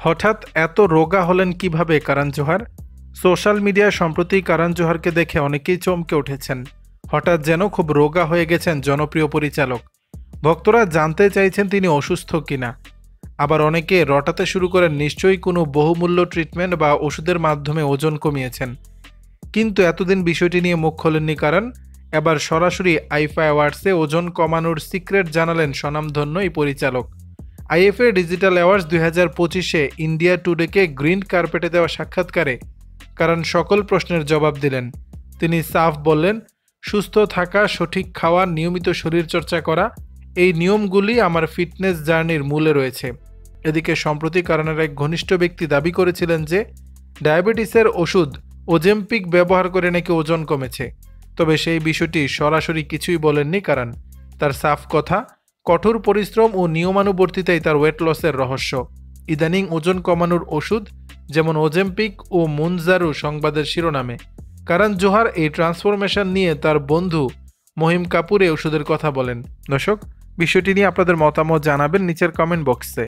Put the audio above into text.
হঠাৎ এত রোগা হলেন কিভাবে কারণ জোহার? সোশ্যাল মিডিয়ায় সম্প্রতি কারণ জোহারকে দেখে অনেকেই চমকে উঠেছেন। হঠাৎ যেন খুব রোগা হয়ে গেছেন জনপ্রিয় পরিচালক। ভক্তরা জানতে চাইছেন তিনি অসুস্থ কিনা। আবার অনেকে রটাতে শুরু করেন নিশ্চয়ই কোনো বহুমূল্য ট্রিটমেন্ট বা ওষুধের মাধ্যমে ওজন কমিয়েছেন। কিন্তু এতদিন বিষয়টি নিয়ে মুখ খোলেননি কারণ এবার সরাসরি আইফা অ্যাওয়ার্ডসে ওজন কমানোর সিক্রেট জানালেন স্বনামধন্য এই পরিচালক। আইএফএ ডিজিটাল অ্যাওয়ার্ডস 2025-এ ইন্ডিয়া টুডেকে গ্রিন কার্পেটে দেওয়া সাক্ষাৎকারে কারণ সকল প্রশ্নের জবাব দিলেন। তিনি সাফ বললেন, সুস্থ থাকা, সঠিক খাওয়া, নিয়মিত শরীরচর্চা করা, এই নিয়মগুলি আমার ফিটনেস জার্নির মূলে রয়েছে। এদিকে সম্প্রতি কারণের এক ঘনিষ্ঠ ব্যক্তি দাবি করেছিলেন যে ডায়াবেটিসের ওষুধ ওজেম্পিক ব্যবহার করে নাকি ওজন কমেছে। তবে সেই বিষয়টি সরাসরি কিছুই বলেননি কারণ। তার সাফ কথা, কঠোর পরিশ্রম ও নিয়মানুবর্তিতাই তার ওয়েট লসের রহস্য। ইদানিং ওজন কমানোর ওষুধ যেমন ওজেম্পিক ও মুনজারু সংবাদের শিরোনামে। কারণ জোহার এই ট্রান্সফরমেশন নিয়ে তার বন্ধু মহিম কাপুর এই ওষুধের কথা বলেন। দর্শক, বিষয়টি নিয়ে আপনাদের মতামত জানাবেন নিচের কমেন্ট বক্সে।